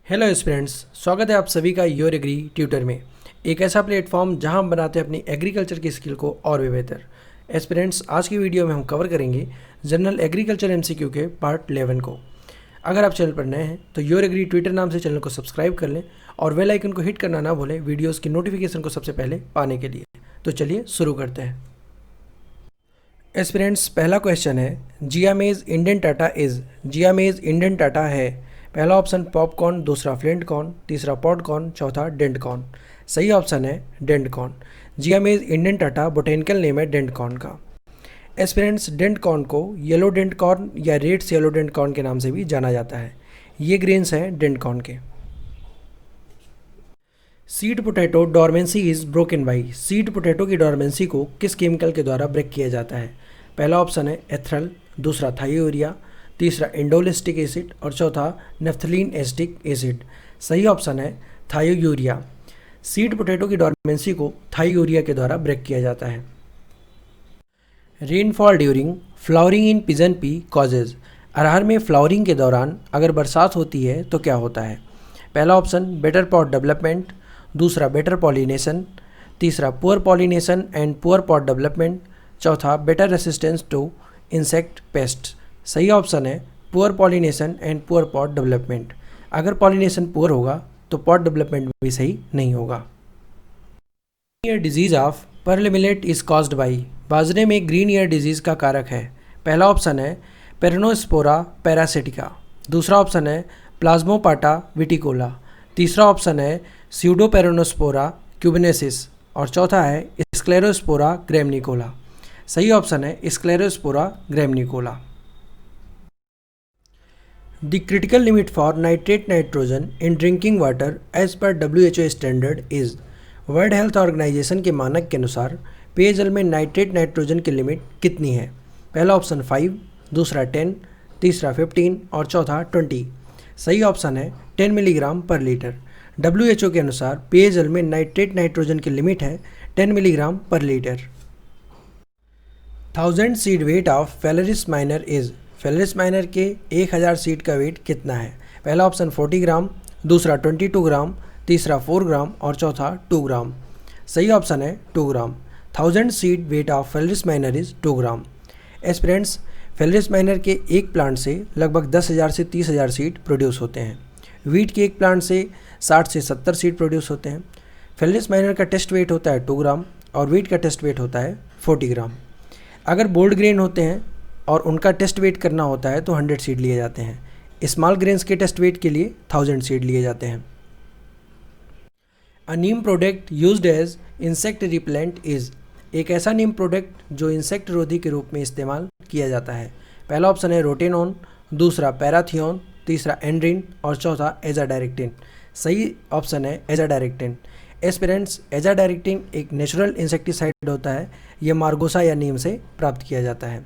Hello students, स्वागत है आप सभी का योर एग्री ट्यूटर में। एक ऐसा प्लेटफॉर्म जहां हम बनाते हैं अपनी एग्रीकल्चर की स्किल को और भी बेहतर। एस्पिरेंट्स, आज की वीडियो में हम कवर करेंगे जनरल एग्रीकल्चर एमसीक्यू के पार्ट 11 को। अगर आप चैनल पर नए हैं तो योर एग्री ट्विटर नाम से चैनल को सब्सक्राइब कर लें और बेल आइकन को हिट करना ना भूलें वीडियोज़ की नोटिफिकेशन को सबसे पहले पाने के लिए। तो चलिए शुरू करते हैं। एस्पिरेंट्स, पहला क्वेश्चन है जियामेज इंडेंटाटा इज। जियामेज इंडेंटाटा है पहला ऑप्शन पॉपकॉर्न, दूसरा फ्लिंट कॉर्न, तीसरा पॉडकॉर्न, चौथा डेंट कॉर्न। सही ऑप्शन है डेंट कॉर्न। जियामेज इंडेंटाटा बोटेनिकल नेम है डेंट कॉर्न का। एस्पिरेंट्स, डेंट कॉर्न को येलो डेंट कॉर्न या रेड्स येलो डेंट कॉर्न के नाम से भी जाना जाता है। ये ग्रेन्स हैं डेंट कॉर्न के। Seed potato dormancy is broken by. Seed potato की डॉर्मेंसी को किस केमिकल के द्वारा ब्रेक किया जाता है? पहला ऑप्शन है एथरल, दूसरा थायोरिया, तीसरा इंडोलिस्टिक एसिड और चौथा नेफ्थलीन एसिटिक एसिड। सही ऑप्शन है थायोयूरिया। सीड पोटैटो की डॉर्मेंसी को थायोयूरिया के द्वारा ब्रेक किया जाता है। Rainfall during flowering in pigeon pea causes. अरहर में फ्लावरिंग के दौरान अगर बरसात होती है तो क्या होता है? पहला ऑप्शन बेटर पॉट डेवलपमेंट, दूसरा बेटर पॉलिनेशन, तीसरा poor pollination and poor pod development, चौथा better resistance to insect pest. सही ऑप्शन है poor pollination and poor pod development. अगर पॉलिनेशन पुअर होगा तो पॉट डेवलपमेंट भी सही नहीं होगा। Green ear disease of pearl millet is caused by. बाजरे में ग्रीन ईयर डिजीज का कारक है। पहला ऑप्शन है पेरनोस्पोरा पैरासिटिका, दूसरा ऑप्शन है प्लाज्मोपाटा विटिकोला, तीसरा ऑप्शन है स्यूडोपेरोनोस्पोरा क्यूबिनेसिस और चौथा है स्क्लेरोस्पोरा ग्रेमनिकोला। सही ऑप्शन है स्क्लेरोस्पोरा ग्रेमनिकोला। The critical limit for nitrate nitrogen in drinking water as per WHO standard is। World health organisation के मानक के अनुसार पेयजल में नाइट्रेट नाइट्रोजन की लिमिट कितनी है? पहला ऑप्शन 5, दूसरा 10, तीसरा 15 और चौथा 20। सही ऑप्शन है 10 मिलीग्राम पर लीटर। WHO के अनुसार पेयजल में नाइट्रेट नाइट्रोजन की लिमिट है 10 milligram per litre. 1000 seed weight of phalaris minor is. Phalaris minor के 1000 सीड का वेट कितना है? पहला ऑप्शन 40 ग्राम, दूसरा 22 ग्राम, तीसरा 4 ग्राम और चौथा 2 ग्राम। सही ऑप्शन है 2 gram. 1000 seed weight of phalaris minor is 2 gram. Aspirants, phalaris minor के एक प्लांट से लगभग 10,000 से 30,000 सीड प्रोड्यूस होते हैं। वीट के एक प्लांट से 60 से 70 सीड प्रोड्यूस होते हैं। फेलरिस माइनर का टेस्ट वेट होता है 2 ग्राम और वीट का टेस्ट वेट होता है 40 ग्राम। अगर बोल्ड ग्रेन होते हैं और उनका टेस्ट वेट करना होता है तो 100 सीड लिए जाते हैं। स्मॉल ग्रेन्स के टेस्ट वेट के लिए 1000 सीड लिए जाते हैं। A neem product used as insect repellent is. एक ऐसा नीम प्रोडक्ट जो इंसेक्ट रोधी के रूप में इस्तेमाल किया जाता है। पहला ऑप्शन है रोटेनॉन, दूसरा पैराथियोन, तीसरा एंड्रिन और चौथा एजाडायरेक्टिन। सही ऑप्शन है एजाडायरेक्टिन। एस्पिरेंट्स, एजाडायरेक्टिन एक नेचुरल इंसेक्टिसाइड होता है। यह मार्गोसा या नीम से प्राप्त किया जाता है।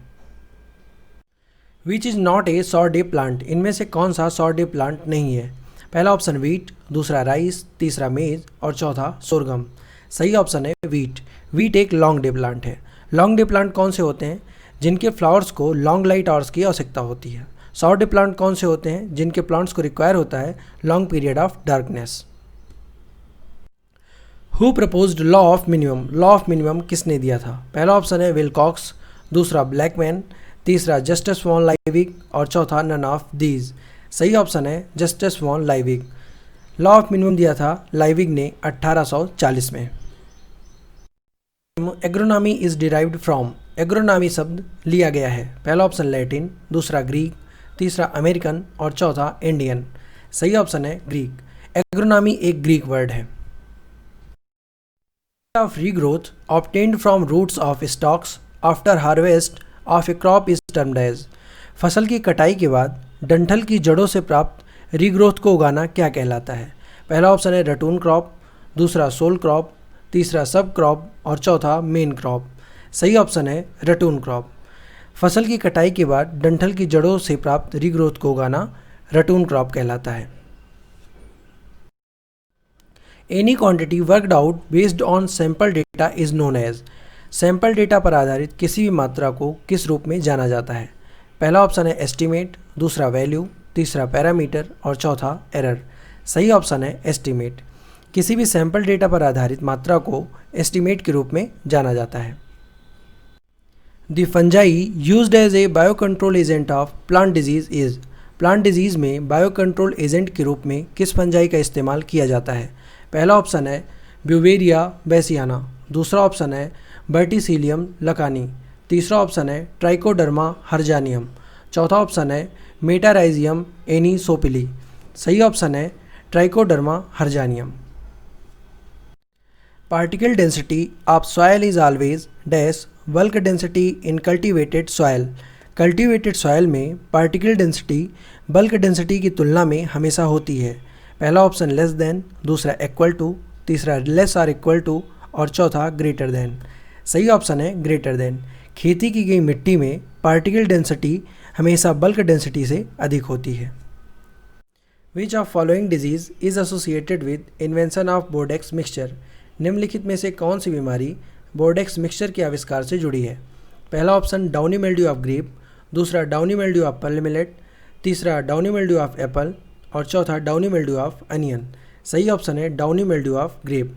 विच इज़ नॉट ए सॉरडे प्लांट। इनमें से कौन सा सॉरडे प्लांट नहीं है? पहला ऑप्शन वीट, दूसरा राइस, तीसरा मेज और चौथा सोरगम। सही ऑप्शन है वीट। वीट एक लॉन्ग डे प्लांट है। लॉन्ग डे प्लांट कौन से होते हैं? जिनके फ्लावर्स को लॉन्ग लाइट आवर्स की आवश्यकता होती है। शॉर्ट डे प्लांट कौन से होते हैं? जिनके प्लांट्स को रिक्वायर होता है long period of darkness. Who proposed law of minimum. Law of minimum किसने दिया था? पहला ऑप्शन है विलकॉक्स, दूसरा ब्लैकमैन, तीसरा जस्टिस वॉन लाइविग और चौथा नन ऑफ दीज। सही ऑप्शन है Justus von Liebig. Law of minimum दिया था लाइविग ने 1840 में। Agronomy is derived from. Agronomy शब्द लिया गया है। पहला ऑप्शन लैटिन, दूसरा ग्रीक, तीसरा अमेरिकन और चौथा इंडियन। सही ऑप्शन है ग्रीक। एग्रोनॉमी एक ग्रीक वर्ड है। Of regrowth obtained from roots of stalks after harvest of a crop is termed as. फसल की कटाई के बाद डंठल की जड़ों से प्राप्त रीग्रोथ को उगाना क्या कहलाता है? पहला ऑप्शन है रटून क्रॉप, दूसरा सोल क्रॉप, तीसरा सब क्रॉप और चौथा मेन क्रॉप। सही ऑप्शन है रटून क्रॉप। फसल की कटाई के बाद डंठल की जड़ों से प्राप्त रीग्रोथ को उगाना रटून क्रॉप कहलाता है। Any quantity worked out based on sample data is known as. Sample data पर आधारित किसी भी मात्रा को किस रूप में जाना जाता है? पहला ऑप्शन है एस्टीमेट, दूसरा वैल्यू, तीसरा पैरामीटर और चौथा एरर। सही ऑप्शन है एस्टीमेट। किसी भी सैंपल डेटा पर आधारित मात्रा को एस्टीमेट के रूप में जाना जाता है। The fungi used as a biocontrol agent of plant disease is. Plant disease में बायोकंट्रोल एजेंट के रूप में किस फंजाई का इस्तेमाल किया जाता है? पहला ऑप्शन है ब्यूवेरिया बेसियाना, दूसरा ऑप्शन है वर्टिसिलियम लकानी, तीसरा ऑप्शन है ट्राइकोडर्मा हर्जानियम, चौथा ऑप्शन है मेटाराइजियम एनिसोपिली। सही ऑप्शन है trichoderma harzianum. Particle density of soil is always dash bulk density in cultivated soil. Cultivated soil में पार्टिकल डेंसिटी बल्क डेंसिटी की तुलना में हमेशा होती है। पहला ऑप्शन लेस देन, दूसरा इक्वल टू, तीसरा लेस और इक्वल टू और चौथा ग्रेटर देन। सही ऑप्शन है ग्रेटर देन। खेती की गई मिट्टी में पार्टिकल डेंसिटी हमेशा बल्क डेंसिटी से अधिक होती है। Which of following disease is associated with invention of Bordeaux mixture. निम्नलिखित में से कौन सी बीमारी बोर्डेक्स मिक्सचर के आविष्कार से जुड़ी है? पहला option downy mildew of grape, दूसरा downy mildew of pearl millet, तीसरा डाउनी मिल्ड्यू ऑफ एप्पल और चौथा डाउनी मिल्ड्यू ऑफ अनियन। सही ऑप्शन है downy mildew of grape.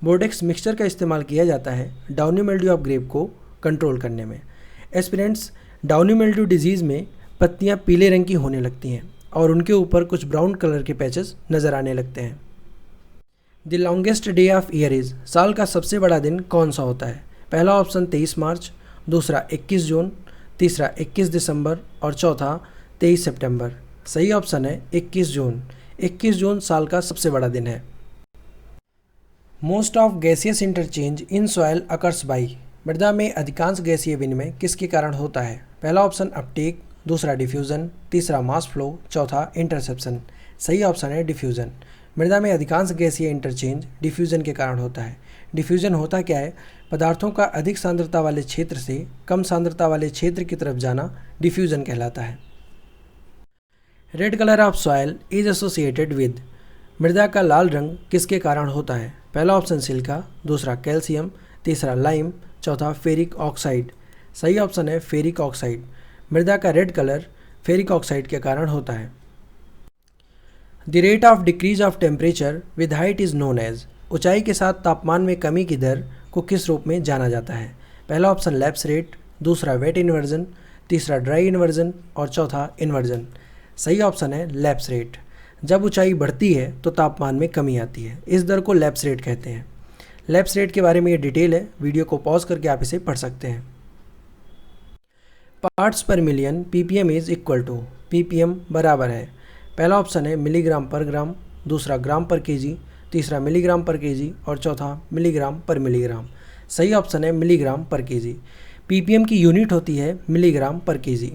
Bordeaux mixture का इस्तेमाल किया जाता है डाउनी मिल्ड्यू ऑफ ग्रेप को कंट्रोल करने में। एस्पिरेंट्स, डाउनी मिल्ड्यू डिजीज़ में पत्तियां पीले रंग की होने लगती हैं और उनके ऊपर कुछ ब्राउन कलर के पैचेस नज़र आने लगते हैं। The longest day of year is. साल का सबसे बड़ा दिन कौन सा होता है? पहला ऑप्शन 23 मार्च, दूसरा 21 जून, तीसरा 21 दिसंबर और चौथा 23 सितंबर। सही ऑप्शन है 21 जून। 21 जून साल का सबसे बड़ा दिन है। Most of gaseous interchange in soil occurs by. मृदा में अधिकांश गैसीय विनिमय किसके कारण होता है? पहला ऑप्शन अपटेक, दूसरा डिफ्यूज़न, तीसरा मास फ्लो, चौथा इंटरसेप्शन। सही ऑप्शन है डिफ्यूज़न। मृदा में अधिकांश गैसीय इंटरचेंज डिफ्यूज़न के कारण होता है। डिफ्यूज़न होता क्या है? पदार्थों का अधिक सांद्रता वाले क्षेत्र से कम सांद्रता वाले क्षेत्र की तरफ जाना डिफ्यूज़न कहलाता है। Red colour of soil is associated with. मृदा का लाल रंग किसके कारण होता है? पहला ऑप्शन सिलिका, दूसरा कैल्शियम, तीसरा लाइम, चौथा फेरिक ऑक्साइड। सही ऑप्शन है फेरिक ऑक्साइड। मृदा का रेड कलर फेरिक ऑक्साइड के कारण होता है। The rate of decrease of temperature with height is known as. ऊंचाई के साथ तापमान में कमी की दर को किस रूप में जाना जाता है? पहला ऑप्शन लैप्स रेट, दूसरा वेट इन्वर्जन, तीसरा ड्राई इन्वर्जन और चौथा इन्वर्जन। सही ऑप्शन है लैप्स रेट। जब ऊंचाई बढ़ती है तो तापमान में कमी आती है, इस दर को लैप्स रेट कहते हैं। लैप्स रेट के बारे में ये डिटेल है, वीडियो को पॉज करके आप इसे पढ़ सकते हैं। Parts per million PPM is equal to. PPM बराबर है, पहला ऑप्शन है मिलीग्राम पर ग्राम, दूसरा ग्राम पर केजी, तीसरा मिलीग्राम पर केजी और चौथा मिलीग्राम पर मिलीग्राम। सही ऑप्शन है मिलीग्राम पर केजी। पीपीएम की यूनिट होती है milligram per kg.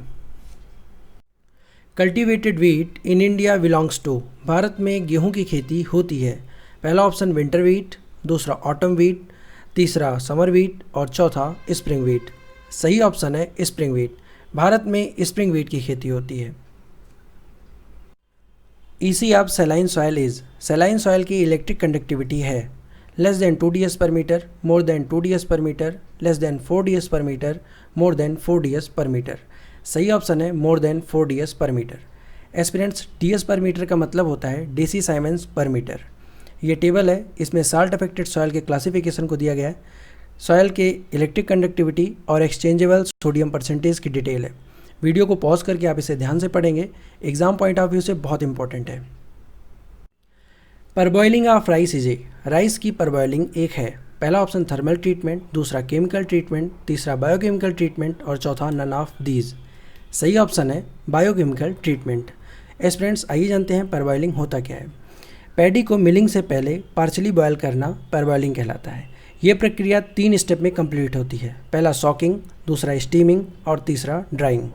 Cultivated wheat in India belongs to. भारत में गेहूं की खेती होती है। पहला ऑप्शन विंटर व्हीट, दूसरा ऑटम व्हीट, तीसरा समर व्हीट और चौथा स्प्रिंग व्हीट। सही ऑप्शन है स्प्रिंग व्हीट। भारत में स्प्रिंग व्हीट की खेती होती है। EC of saline soil is. Saline soil की इलेक्ट्रिक कंडक्टिविटी है less than 2 ds per metre, more than 2 ds per metre, less then 4 ds per metre, more then 4 ds per metre. सही option है more than 4 ds per metre. Aspirants, ds per metre का मतलब होता है deci साइमेंस पर metre. ये table है, इसमें साल्ट अफेक्टेड सॉयल के क्लासिफिकेशन को दिया गया है, सॉयल के इलेक्ट्रिक कंडक्टिविटी और एक्सचेंजेबल सोडियम परसेंटेज की डिटेल है। वीडियो को पॉज करके आप इसे ध्यान से पढ़ेंगे, एग्जाम पॉइंट ऑफ व्यू से बहुत इंपॉर्टेंट है। Parboiling of rice is a. Rice की परबॉइलिंग एक है। पहला ऑप्शन थर्मल ट्रीटमेंट, दूसरा केमिकल ट्रीटमेंट, तीसरा बायोकेमिकल ट्रीटमेंट और चौथा नन ऑफ दीज। सही ऑप्शन है बायोकेमिकल ट्रीटमेंट। एस्पिरेंट्स, आइए जानते हैं परबॉइलिंग होता क्या है। पैडी को मिलिंग से पहले पार्शली बॉयल करना परबॉइलिंग कहलाता है। ये प्रक्रिया 3 स्टेप में कंप्लीट होती है। पहला सॉकिंग, दूसरा स्टीमिंग और तीसरा drawing.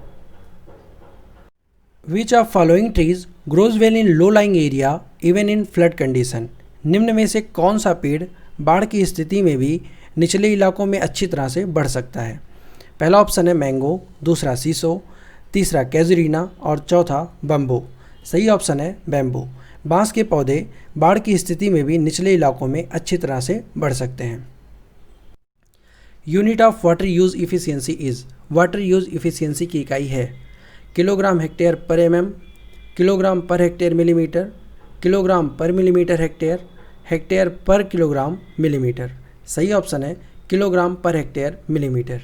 Which of following trees grows well in low lying area even in flood condition. निम्न में से कौन सा पेड़ बाढ़ की स्थिति में भी निचले इलाकों में अच्छी तरह से बढ़ सकता है? पहला ऑप्शन है मैंगो, दूसरा सीसो, तीसरा कैजुरीना और चौथा बम्बो। सही ऑप्शन है बैम्बू। बांस के पौधे बाढ़ की स्थिति में भी निचले इलाकों में अच्छी तरह से बढ़ सकते हैं। Unit of water use efficiency is. Water use efficiency की इकाई है किलोग्राम हेक्टेयर पर MM, kilogram per hectare millimetre, kilogram पर मिलीमीटर हेक्टेयर, हेक्टेयर पर किलोग्राम मिलीमीटर। सही ऑप्शन है kilogram per hectare millimetre.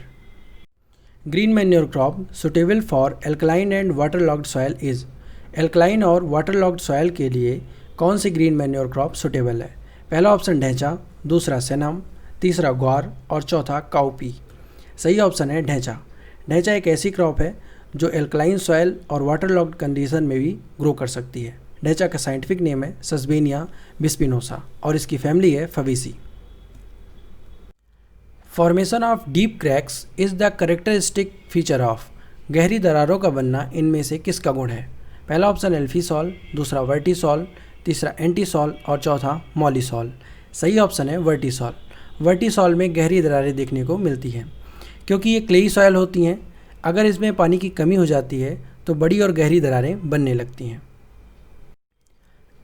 Green manure crop suitable for alkaline and water locked soil is. Alkaline और water locked soil के लिए कौन सी green manure crop suitable है? पहला ऑप्शन ढैंचा, दूसरा सेनम, तीसरा ग्वार और चौथा काउपी। सही ऑप्शन है ढैंचा। ढैंचा एक ऐसी क्रॉप है जो एल्कलाइन सॉयल और वाटर लॉक्ड कंडीशन में भी ग्रो कर सकती है। ढैंचा का साइंटिफिक नेम है सस्बेनिया बिस्पिनोसा और इसकी फैमिली है Fabaceae. Formation of deep cracks is the characteristic feature of. गहरी दरारों का बनना इनमें से किसका गुण है? पहला ऑप्शन एल्फीसॉल, दूसरा वर्टिसॉल, तीसरा एंटीसॉल और चौथा मॉलिसॉल। सही ऑप्शन है वर्टिसॉल। वर्टिसॉल में गहरी दरारें देखने को मिलती हैं क्योंकि ये क्लेई सॉयल होती हैं। अगर इसमें पानी की कमी हो जाती है तो बड़ी और गहरी दरारें बनने लगती हैं।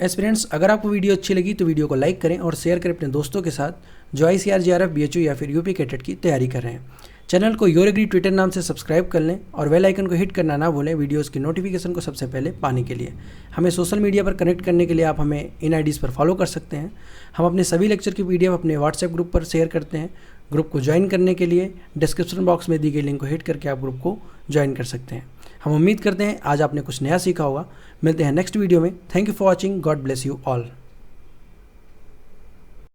एस्पिरेंट्स, अगर आपको वीडियो अच्छी लगी तो वीडियो को लाइक करें और शेयर करें अपने दोस्तों के साथ जो ICAR, JRF, BHU या फिर यूपी कैटेट की तैयारी कर रहे हैं। चैनल को योर एग्री ट्विटर नाम से सब्सक्राइब कर लें और बेल आइकन को हिट करना ना भूलें वीडियोस की नोटिफिकेशन को सबसे पहले पाने के लिए। हमें सोशल मीडिया पर कनेक्ट करने के लिए आप हमें इन IDs पर फॉलो कर सकते हैं। हम अपने सभी लेक्चर की PDF अपने व्हाट्सएप ग्रुप पर शेयर करते हैं। ग्रुप को ज्वाइन करने के लिए डिस्क्रिप्शन बॉक्स में दी गई लिंक को हिट करके आप ग्रुप को ज्वाइन कर सकते हैं। हम उम्मीद करते हैं आज आपने कुछ नया सीखा होगा। मिलते हैं नेक्स्ट वीडियो में। Thank you for watching. God bless you all.